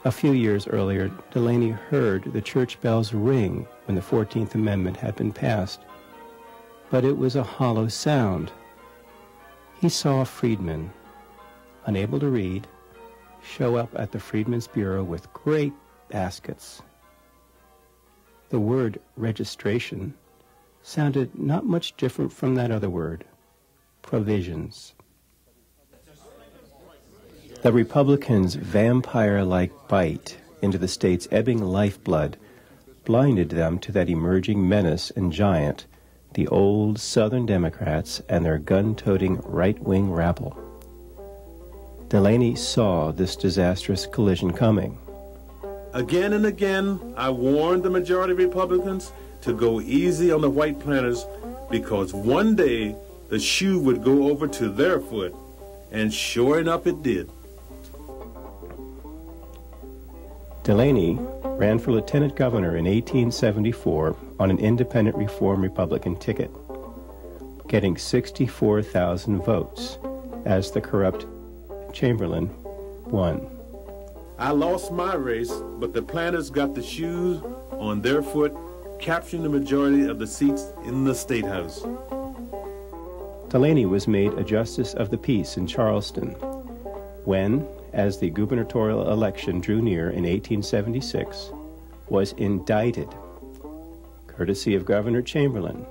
A few years earlier, Delany heard the church bells ring when the 14th Amendment had been passed, but it was a hollow sound. He saw a freedman, unable to read, show up at the Freedmen's Bureau with great baskets. The word registration sounded not much different from that other word, provisions. The Republicans' vampire-like bite into the state's ebbing lifeblood blinded them to that emerging menace and giant, the old Southern Democrats and their gun-toting right-wing rabble. Delany saw this disastrous collision coming. Again and again, I warned the majority Republicans to go easy on the white planters because one day the shoe would go over to their foot, and sure enough it did. Delany ran for lieutenant governor in 1874 on an independent reform Republican ticket, getting 64,000 votes as the corrupt Chamberlain won. I lost my race, but the planters got the shoes on their foot, capturing the majority of the seats in the State House. Delany was made a justice of the peace in Charleston when, as the gubernatorial election drew near in 1876, was indicted, courtesy of Governor Chamberlain,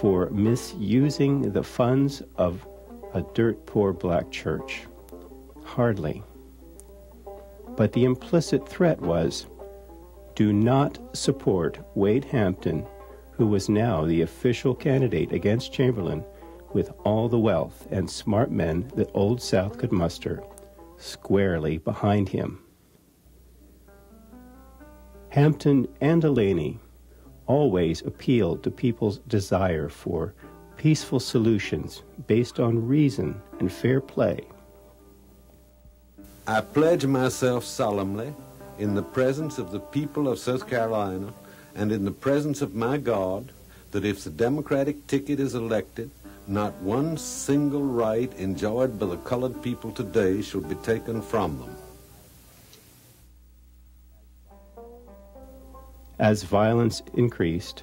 for misusing the funds of a dirt-poor black church. Hardly. But the implicit threat was, do not support Wade Hampton, who was now the official candidate against Chamberlain with all the wealth and smart men that Old South could muster, squarely behind him. Hampton and Delany always appealed to people's desire for peaceful solutions based on reason and fair play. I pledge myself solemnly in the presence of the people of South Carolina and in the presence of my God that if the Democratic ticket is elected, not one single right enjoyed by the colored people today shall be taken from them. As violence increased,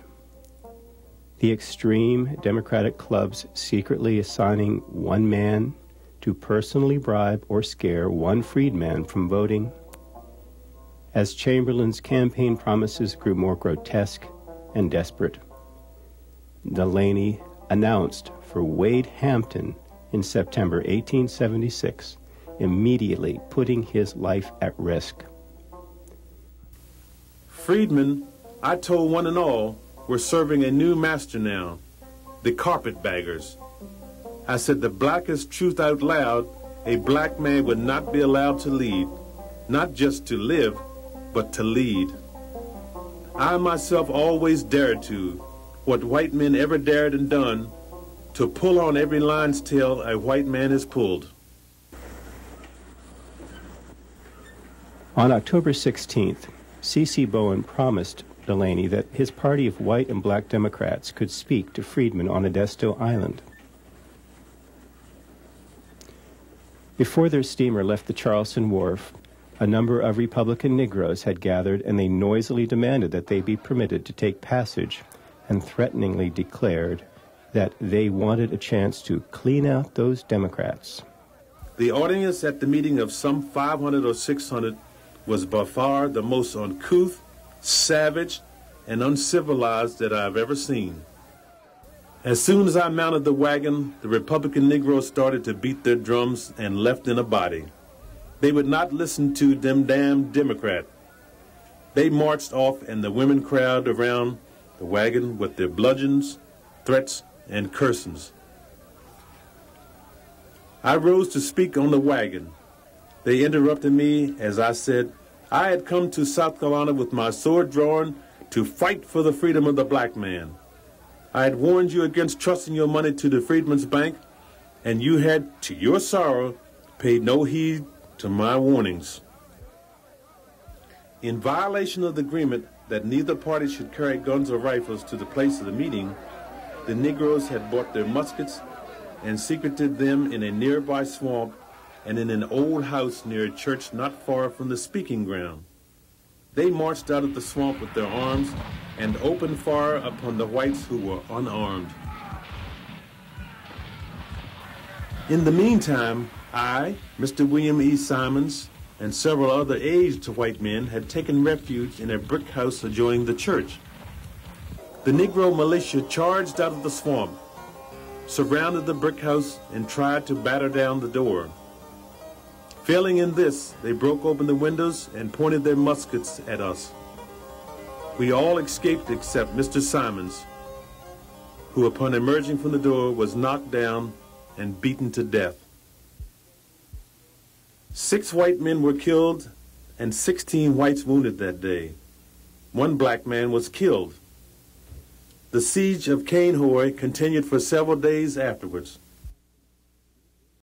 the extreme Democratic clubs secretly assigning one man to personally bribe or scare one freedman from voting. As Chamberlain's campaign promises grew more grotesque and desperate, Delany announced for Wade Hampton in September 1876, immediately putting his life at risk. Freedmen, I told one and all, were serving a new master now, the carpetbaggers. I said the blackest truth out loud, a black man would not be allowed to lead, not just to live, but to lead. I myself always dared to, what white men ever dared and done, to pull on every lion's tail a white man has pulled. On October 16th, C.C. Bowen promised Delany that his party of white and black Democrats could speak to freedmen on Modesto Island. Before their steamer left the Charleston wharf, a number of Republican Negroes had gathered, and they noisily demanded that they be permitted to take passage and threateningly declared that they wanted a chance to clean out those Democrats. The audience at the meeting of some 500 or 600 was by far the most uncouth, savage, and uncivilized that I've ever seen. As soon as I mounted the wagon, the Republican Negroes started to beat their drums and left in a body. They would not listen to them damn Democrat. They marched off, and the women crowded around the wagon with their bludgeons, threats, and cursings. I rose to speak on the wagon. They interrupted me as I said, I had come to South Carolina with my sword drawn to fight for the freedom of the black man. I had warned you against trusting your money to the Freedmen's Bank, and you had, to your sorrow, paid no heed to my warnings. In violation of the agreement that neither party should carry guns or rifles to the place of the meeting, the Negroes had bought their muskets and secreted them in a nearby swamp and in an old house near a church not far from the speaking ground. They marched out of the swamp with their arms and opened fire upon the whites who were unarmed. In the meantime, I, Mr. William E. Simons, and several other aged white men had taken refuge in a brick house adjoining the church. The Negro militia charged out of the swamp, surrounded the brick house, and tried to batter down the door. Failing in this, they broke open the windows and pointed their muskets at us. We all escaped except Mr. Simons, who upon emerging from the door was knocked down and beaten to death. 6 white men were killed and 16 whites wounded that day. 1 black man was killed. The siege of Cainhoy continued for several days afterwards.